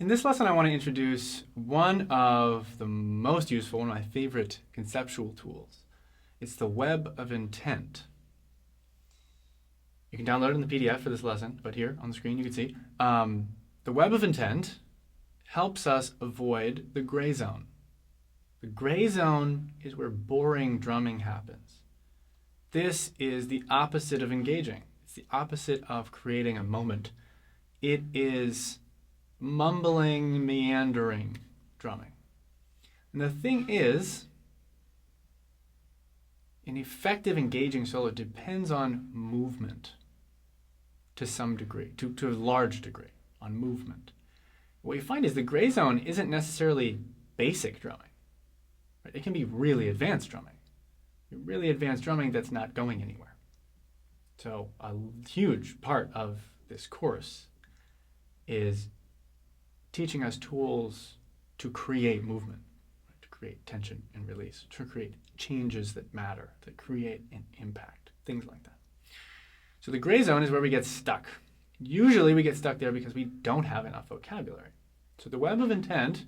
In this lesson, I want to introduce one of the most useful, one of my favorite conceptual tools. It's the web of intent. You can download it in the PDF for this lesson, but here on the screen you can see. The web of intent helps us avoid the gray zone. The gray zone is where boring drumming happens. This is the opposite of engaging. It's the opposite of creating a moment. It is mumbling, meandering drumming. And the thing is, an effective engaging solo depends on movement to some degree, to a large degree, on movement. What you find is the gray zone isn't necessarily basic drumming. Right? It can be really advanced drumming. Really advanced drumming that's not going anywhere. So a huge part of this course is teaching us tools to create movement, right? To create tension and release, to create changes that matter, that create an impact, things like that. So the gray zone is where we get stuck. Usually we get stuck there because we don't have enough vocabulary. So the web of intent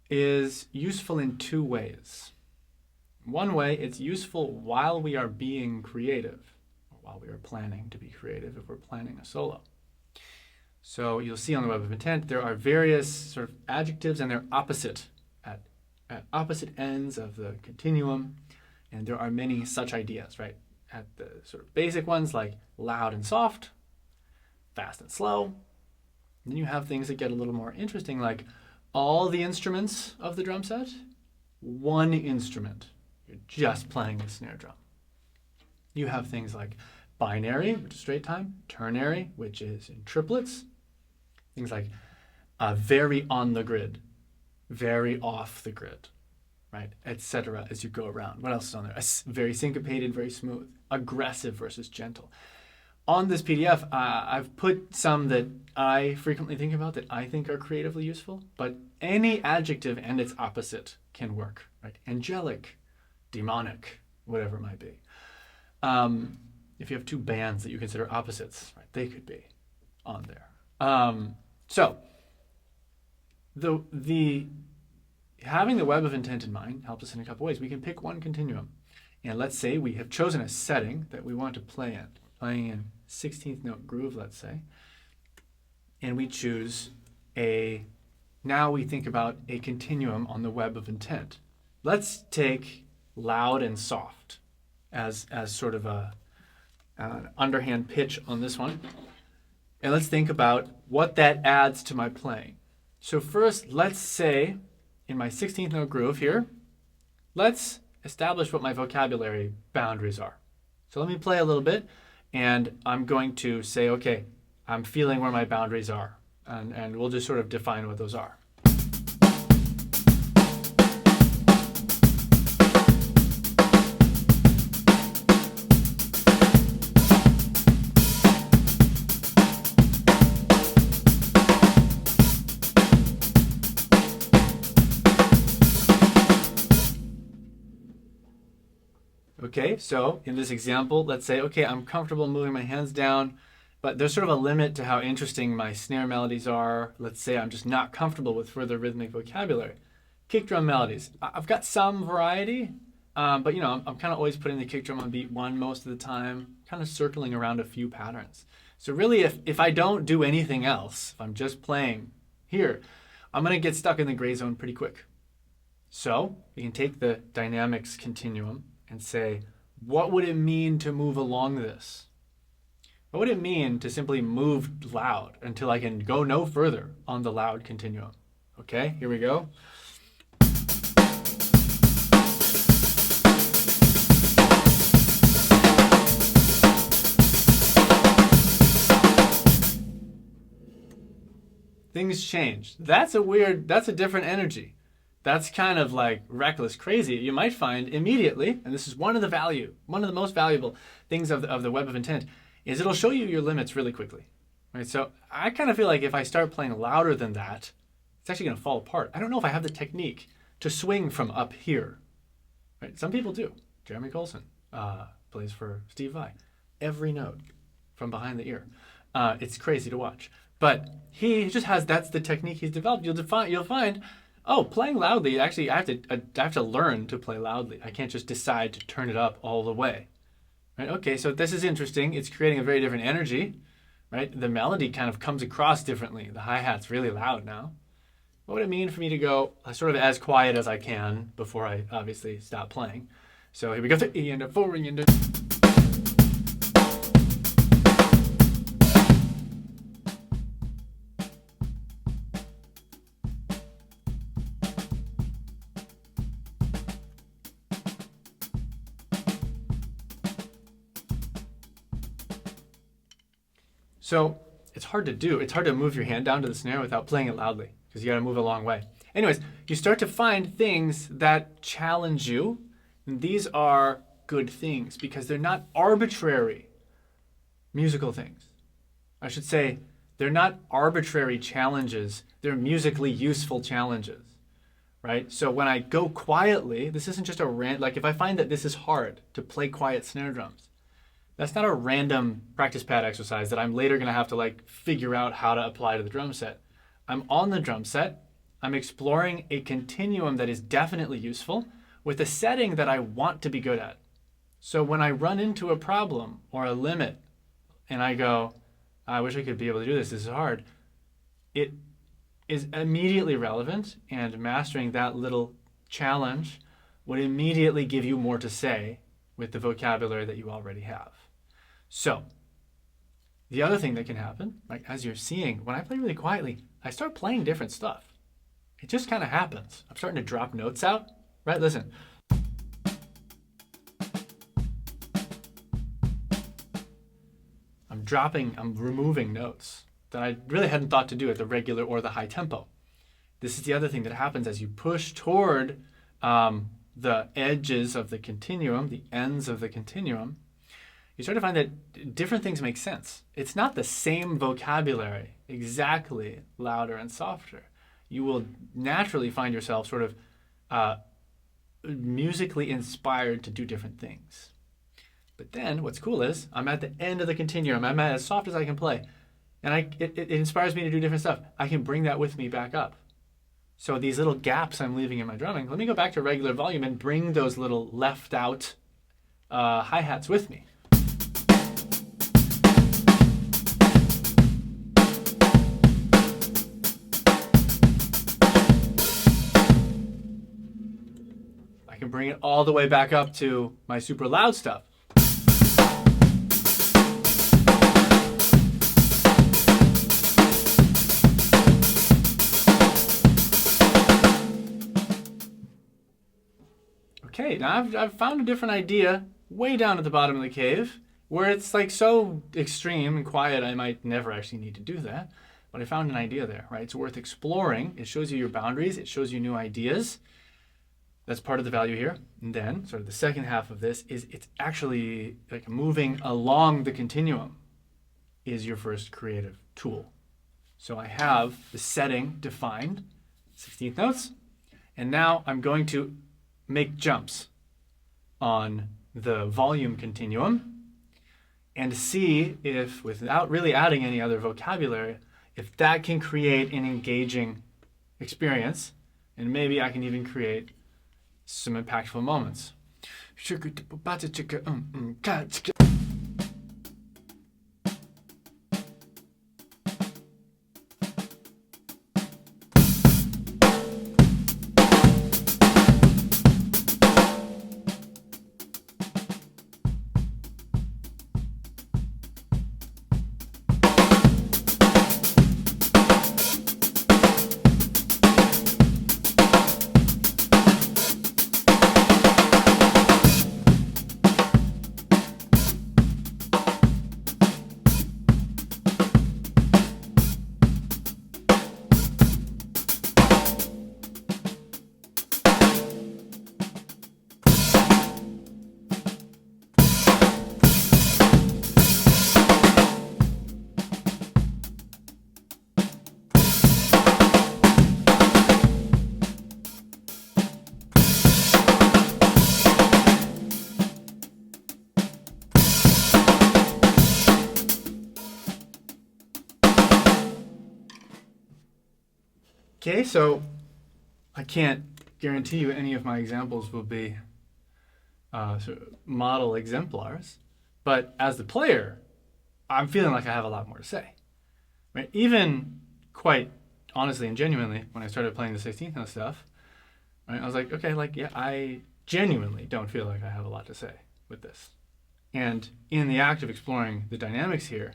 is useful in two ways. One way, it's useful while we are being creative, or while we are planning to be creative if we're planning a solo. So you'll see on the web of intent, there are various sort of adjectives and they're opposite at opposite ends of the continuum. And there are many such ideas, right? At the sort of basic ones like loud and soft, fast and slow. And then you have things that get a little more interesting like all the instruments of the drum set, one instrument. You're just playing the snare drum. You have things like binary, which is straight time, ternary, which is in triplets. Things like very on the grid, very off the grid, right, etc. as you go around. What else is on there? Very syncopated, very smooth, aggressive versus gentle. On this PDF, I've put some that I frequently think about that I think are creatively useful, but any adjective and its opposite can work, right? Angelic, demonic, whatever it might be. If you have two bands that you consider opposites, right, they could be on there. So the having the web of intent in mind helps us in a couple ways. We can pick one continuum, and let's say we have chosen a setting that we want to play in. We're playing in 16th note groove, let's say, and we choose now we think about a continuum on the web of intent. Let's take loud and soft as sort of an underhand pitch on this one. And let's think about what that adds to my playing. So first, let's say in my 16th note groove here, let's establish what my vocabulary boundaries are. So let me play a little bit, and I'm going to say, okay, I'm feeling where my boundaries are, and we'll just sort of define what those are. Okay, so in this example, let's say, okay, I'm comfortable moving my hands down, but there's sort of a limit to how interesting my snare melodies are. Let's say I'm just not comfortable with further rhythmic vocabulary. Kick drum melodies. I've got some variety, but I'm kind of always putting the kick drum on beat one most of the time, kind of circling around a few patterns. So really, if I don't do anything else, if I'm just playing here, I'm going to get stuck in the gray zone pretty quick. So we can take the dynamics continuum and say, what would it mean to move along this? What would it mean to simply move loud until I can go no further on the loud continuum? Okay, here we go. Things change. That's a different energy. That's kind of like reckless, crazy. You might find immediately, and this is one of the most valuable things of the web of intent, is it'll show you your limits really quickly. Right? So I kind of feel like if I start playing louder than that, it's actually going to fall apart. I don't know if I have the technique to swing from up here. Right? Some people do. Jeremy Colson plays for Steve Vai. Every note from behind the ear. It's crazy to watch. But he just has, that's the technique he's developed. You'll find, oh, playing loudly, actually, I have to learn to play loudly. I can't just decide to turn it up all the way. Right? Okay, so this is interesting. It's creating a very different energy, right? The melody kind of comes across differently. The hi-hat's really loud now. What would it mean for me to go sort of as quiet as I can before I obviously stop playing? So here we go, the E and a 4 ring and a... So it's hard to do. It's hard to move your hand down to the snare without playing it loudly, because you got to move a long way. Anyways, you start to find things that challenge you. And these are good things because they're not arbitrary musical things. I should say they're not arbitrary challenges. They're musically useful challenges, right? So when I go quietly, this isn't just like if I find that this is hard to play quiet snare drums, that's not a random practice pad exercise that I'm later going to have to like figure out how to apply to the drum set. I'm on the drum set. I'm exploring a continuum that is definitely useful with a setting that I want to be good at. So when I run into a problem or a limit and I go, I wish I could be able to do this, this is hard, it is immediately relevant, and mastering that little challenge would immediately give you more to say with the vocabulary that you already have. So the other thing that can happen, like as you're seeing, when I play really quietly, I start playing different stuff. It just kind of happens. I'm starting to drop notes out, right? Listen. I'm removing notes that I really hadn't thought to do at the regular or the high tempo. This is the other thing that happens as you push toward the edges of the continuum, the ends of the continuum. You start to find that different things make sense. It's not the same vocabulary, exactly louder and softer. You will naturally find yourself sort of musically inspired to do different things. But then what's cool is I'm at the end of the continuum. I'm at as soft as I can play. And it inspires me to do different stuff. I can bring that with me back up. So these little gaps I'm leaving in my drumming, let me go back to regular volume and bring those little left out hi-hats with me. I can bring it all the way back up to my super loud stuff. Okay, now I've found a different idea way down at the bottom of the cave where it's like so extreme and quiet I might never actually need to do that. But I found an idea there, right? It's worth exploring. It shows you your boundaries. It shows you new ideas. That's part of the value here. And then sort of the second half of this is it's actually like moving along the continuum is your first creative tool. So I have the setting defined, 16th notes, and now I'm going to make jumps on the volume continuum and see if, without really adding any other vocabulary, if that can create an engaging experience, and maybe I can even create some impactful moments. Okay, so I can't guarantee you any of my examples will be sort of model exemplars, but as the player, I'm feeling like I have a lot more to say. Right? Even quite honestly and genuinely, when I started playing the 16th note stuff, right, I was like, okay, like, yeah, I genuinely don't feel like I have a lot to say with this. And in the act of exploring the dynamics here,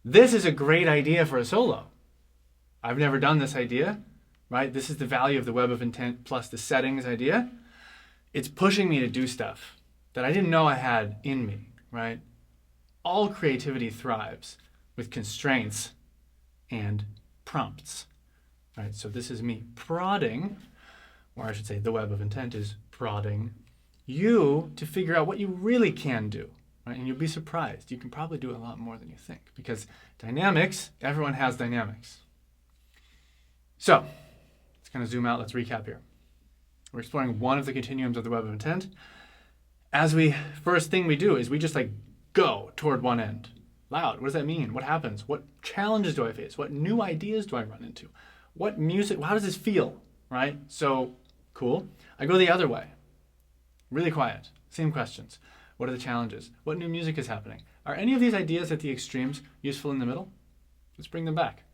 this is a great idea for a solo. I've never done this idea, right? This is the value of the web of intent plus the settings idea. It's pushing me to do stuff that I didn't know I had in me, right? All creativity thrives with constraints and prompts, right? So this is me prodding, or I should say the web of intent is prodding you to figure out what you really can do, right? And you'll be surprised. You can probably do a lot more than you think, because dynamics, everyone has dynamics. So let's kind of zoom out. Let's recap here. We're exploring one of the continuums of the web of intent. First thing we do is we just like go toward one end. Loud. What does that mean? What happens? What challenges do I face? What new ideas do I run into? What music? How does this feel? Right? So cool. I go the other way. Really quiet. Same questions. What are the challenges? What new music is happening? Are any of these ideas at the extremes useful in the middle? Let's bring them back.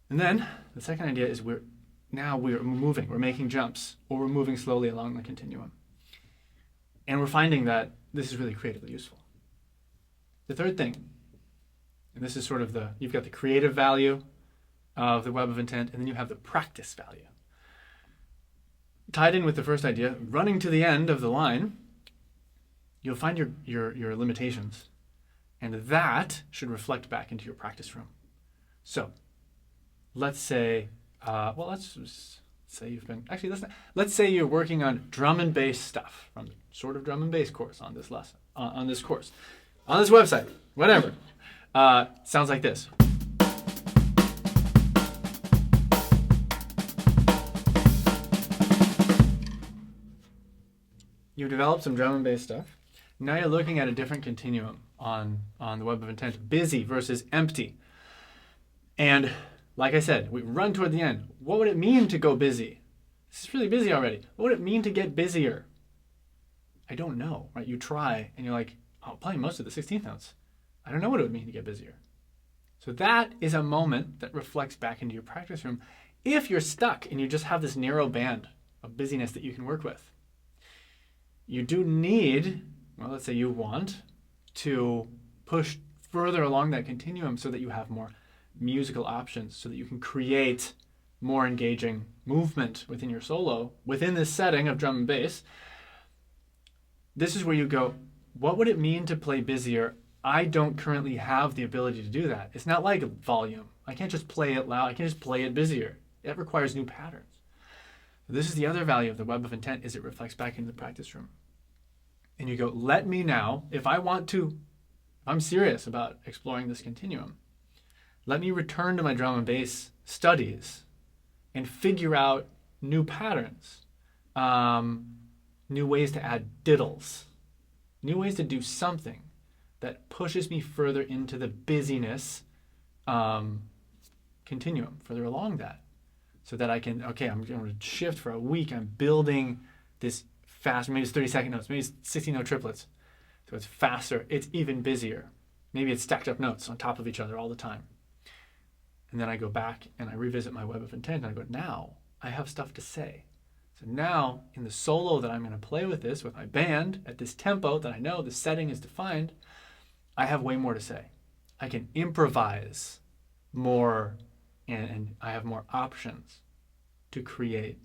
And then the second idea is we're moving. We're making jumps, or we're moving slowly along the continuum. And we're finding that this is really creatively useful. The third thing, and this is sort of you've got the creative value of the web of intent, and then you have the practice value. Tied in with the first idea, running to the end of the line, you'll find your limitations, and that should reflect back into your practice room. So let's say, let's say you're working on drum and bass stuff from the sort of drum and bass course on this lesson, on this course, on this website, whatever. Sounds like this. You've developed some drum and bass stuff. Now you're looking at a different continuum on the web of intent, busy versus empty. And like I said, we run toward the end. What would it mean to go busy? This is really busy already. What would it mean to get busier? I don't know, right? You try and you're like, I'm playing most of the 16th notes. I don't know what it would mean to get busier. So that is a moment that reflects back into your practice room if you're stuck and you just have this narrow band of busyness that you can work with. You do need, let's say you want to push further along that continuum so that you have more musical options, so that you can create more engaging movement within your solo, within this setting of drum and bass. This is where you go, what would it mean to play busier? I don't currently have the ability to do that. It's not like volume. I can't just play it loud. I can just play it busier. It requires new patterns. This is the other value of the web of intent, is it reflects back into the practice room. And you go, let me now, if I'm serious about exploring this continuum, let me return to my drum and bass studies and figure out new patterns, new ways to add diddles, new ways to do something that pushes me further into the busyness continuum, further along that, so that I can, I'm going to shift for a week. I'm building this fast, maybe it's 30-second notes, maybe it's 16-note triplets. So it's faster, it's even busier. Maybe it's stacked up notes on top of each other all the time. And then I go back and I revisit my web of intent and I go, now I have stuff to say. So now in the solo that I'm going to play with this, with my band, at this tempo that I know the setting is defined, I have way more to say. I can improvise more and I have more options to create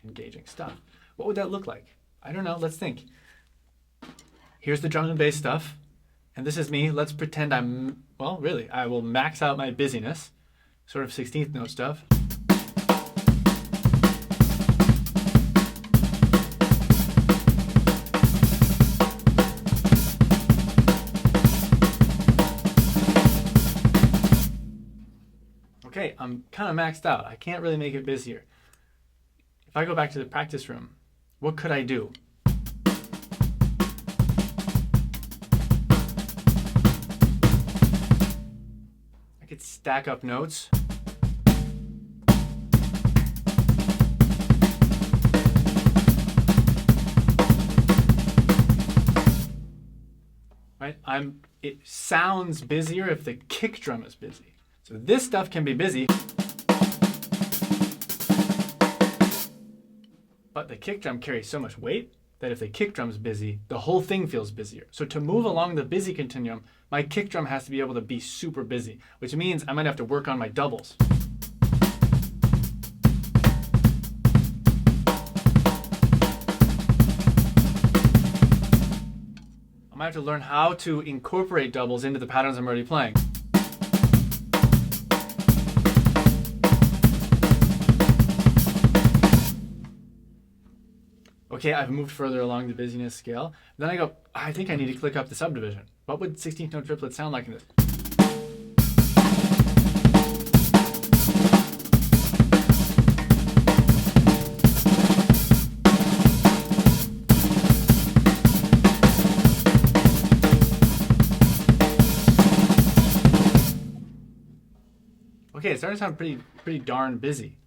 engaging stuff. What would that look like? I don't know. Let's think. Here's the drum and bass stuff. And this is me. Let's pretend I will max out my busyness. Sort of 16th note stuff. Okay, I'm kind of maxed out. I can't really make it busier. If I go back to the practice room, what could I do? I could stack up notes. right? It sounds busier if the kick drum is busy. So this stuff can be busy, but the kick drum carries so much weight that if the kick drum's busy, the whole thing feels busier. So to move along the busy continuum, my kick drum has to be able to be super busy, which means I might have to work on my doubles. I might have to learn how to incorporate doubles into the patterns I'm already playing. Okay, I've moved further along the busyness scale. Then I go, I think I need to click up the subdivision. What would 16th note triplets sound like in this? Okay, it's starting to sound pretty darn busy.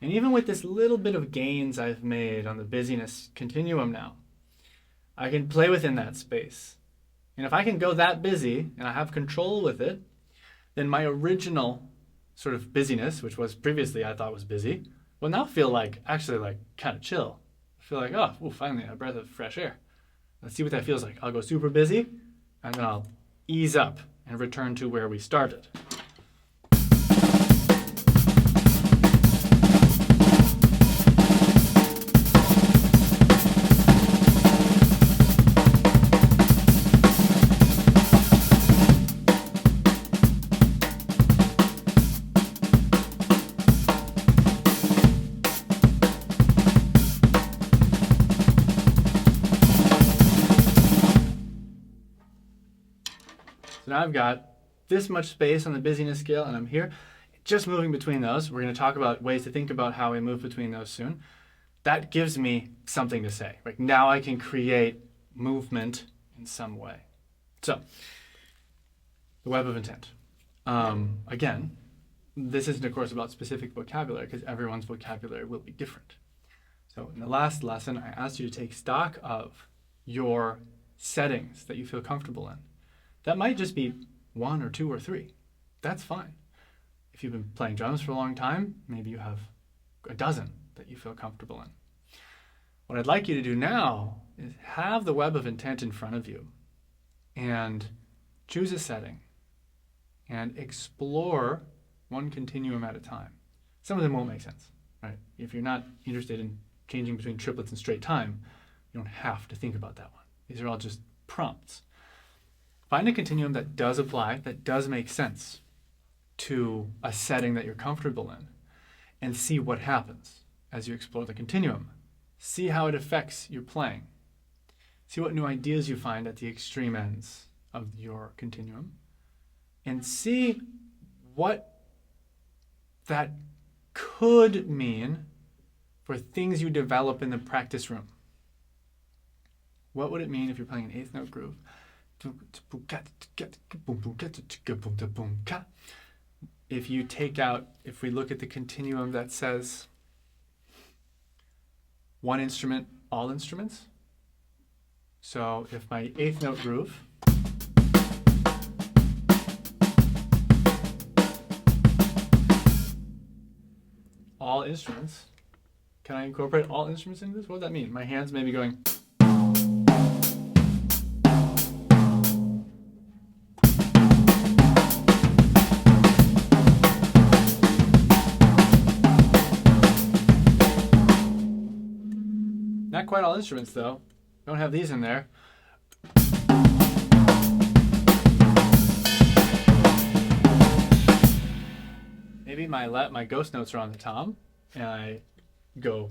And even with this little bit of gains I've made on the busyness continuum now, I can play within that space. And if I can go that busy and I have control with it, then my original sort of busyness, which was previously I thought was busy, will now feel actually like kind of chill. I feel like, oh, finally a breath of fresh air. Let's see what that feels like. I'll go super busy and then I'll ease up and return to where we started. So now I've got this much space on the busyness scale and I'm here just moving between those. We're going to talk about ways to think about how we move between those soon. That gives me something to say. Like now I can create movement in some way. So the web of intent. Again, this isn't of course about specific vocabulary because everyone's vocabulary will be different. So in the last lesson, I asked you to take stock of your settings that you feel comfortable in. That might just be 1 or 2 or 3. That's fine. If you've been playing drums for a long time, maybe you have a dozen that you feel comfortable in. What I'd like you to do now is have the web of intent in front of you and choose a setting and explore one continuum at a time. Some of them won't make sense, right? If you're not interested in changing between triplets and straight time, you don't have to think about that one. These are all just prompts. Find a continuum that does apply, that does make sense to a setting that you're comfortable in, and see what happens as you explore the continuum. See how it affects your playing. See what new ideas you find at the extreme ends of your continuum, and see what that could mean for things you develop in the practice room. What would it mean if you're playing an eighth note groove? If we look at the continuum that says one instrument, all instruments. So if my eighth note groove all instruments, can I incorporate all instruments into this? What would that mean? My hands may be going. Not quite all instruments though. Don't have these in there. Maybe my ghost notes are on the tom and I go.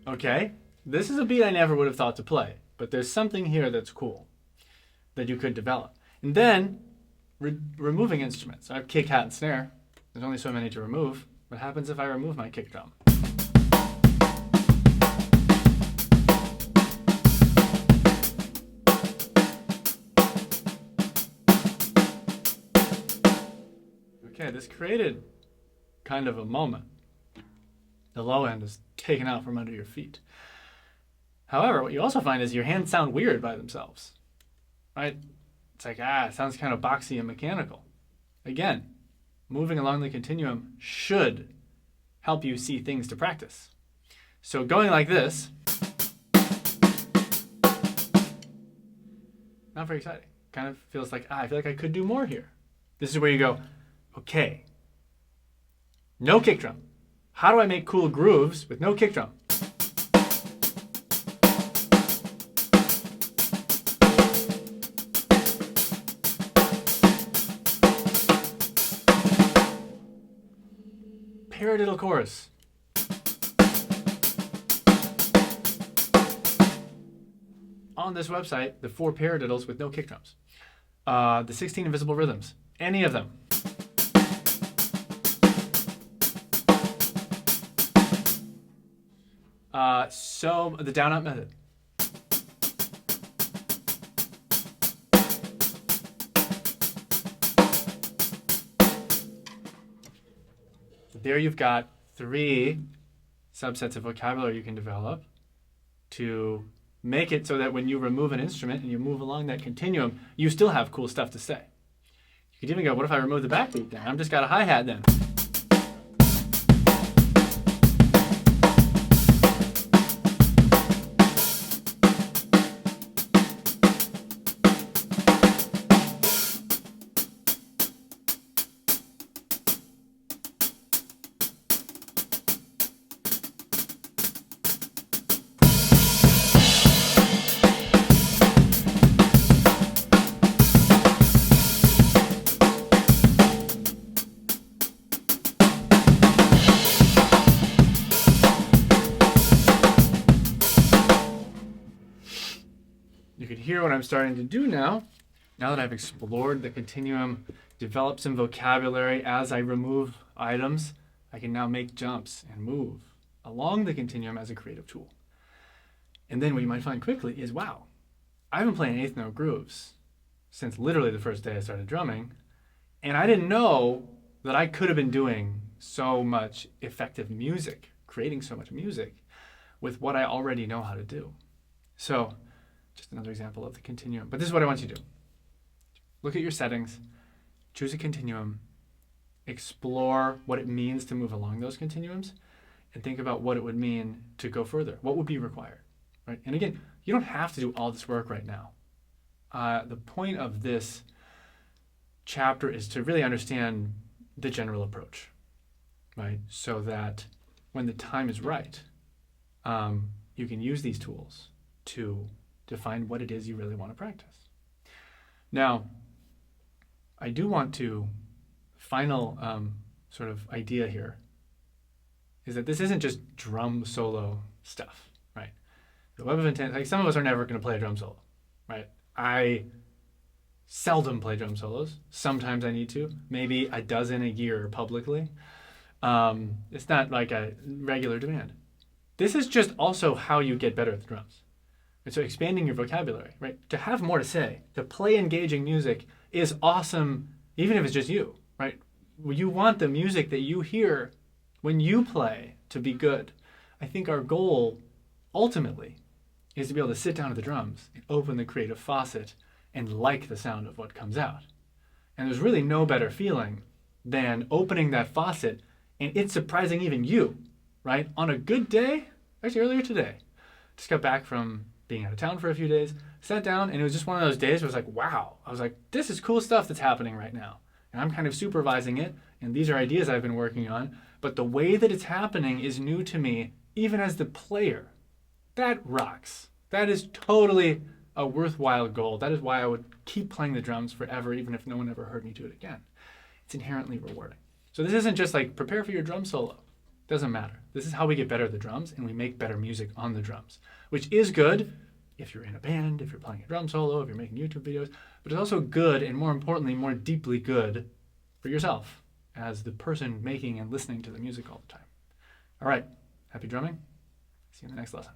Okay, this is a beat I never would have thought to play, but there's something here that's cool that you could develop. And then removing instruments. I have kick, hat, and snare. There's only so many to remove. What happens if I remove my kick drum? Okay, this created kind of a moment. The low end is taken out from under your feet. However, what you also find is your hands sound weird by themselves, right? It's like, it sounds kind of boxy and mechanical. Again, moving along the continuum should help you see things to practice. So going like this, not very exciting. Kind of feels like, I feel like I could do more here. This is where you go, okay, no kick drum. How do I make cool grooves with no kick drum? Paradiddle chorus. On this website, the 4 paradiddles with no kick drums. The 16 invisible rhythms. Any of them. So the down up method. There you've got 3 subsets of vocabulary you can develop to make it so that when you remove an instrument and you move along that continuum, you still have cool stuff to say. You could even go, what if I remove the backbeat then? I've just got a hi-hat then. You can hear what I'm starting to do now that I've explored the continuum, developed some vocabulary as I remove items, I can now make jumps and move along the continuum as a creative tool. And then what you might find quickly is, wow, I've been playing eighth note grooves since literally the first day I started drumming, and I didn't know that I could have been doing so much effective music, creating so much music with what I already know how to do. So, just another example of the continuum. But this is what I want you to do. Look at your settings, choose a continuum, explore what it means to move along those continuums, and think about what it would mean to go further. What would be required, right? And again, you don't have to do all this work right now. The point of this chapter is to really understand the general approach, right? So that when the time is right, you can use these tools to define what it is you really want to practice. Now, I do want to, final sort of idea here, is that this isn't just drum solo stuff, right? The web of intent, like some of us are never going to play a drum solo, right? I seldom play drum solos. Sometimes I need to, maybe a dozen a year publicly. It's not like a regular demand. This is just also how you get better at the drums. And so expanding your vocabulary, right? To have more to say, to play engaging music is awesome, even if it's just you, right? You want the music that you hear when you play to be good. I think our goal, ultimately, is to be able to sit down at the drums and open the creative faucet and like the sound of what comes out. And there's really no better feeling than opening that faucet and it surprising even you, right? On a good day, actually earlier today, just got back from being out of town for a few days, sat down, and it was just one of those days where it was like, wow. I was like, this is cool stuff that's happening right now. And I'm kind of supervising it, and these are ideas I've been working on, but the way that it's happening is new to me, even as the player. That rocks. That is totally a worthwhile goal. That is why I would keep playing the drums forever, even if no one ever heard me do it again. It's inherently rewarding. So this isn't just like, prepare for your drum solo. Doesn't matter. This is how we get better at the drums, and we make better music on the drums, which is good if you're in a band, if you're playing a drum solo, if you're making YouTube videos, but it's also good, and more importantly, more deeply good for yourself as the person making and listening to the music all the time. All right, happy drumming. See you in the next lesson.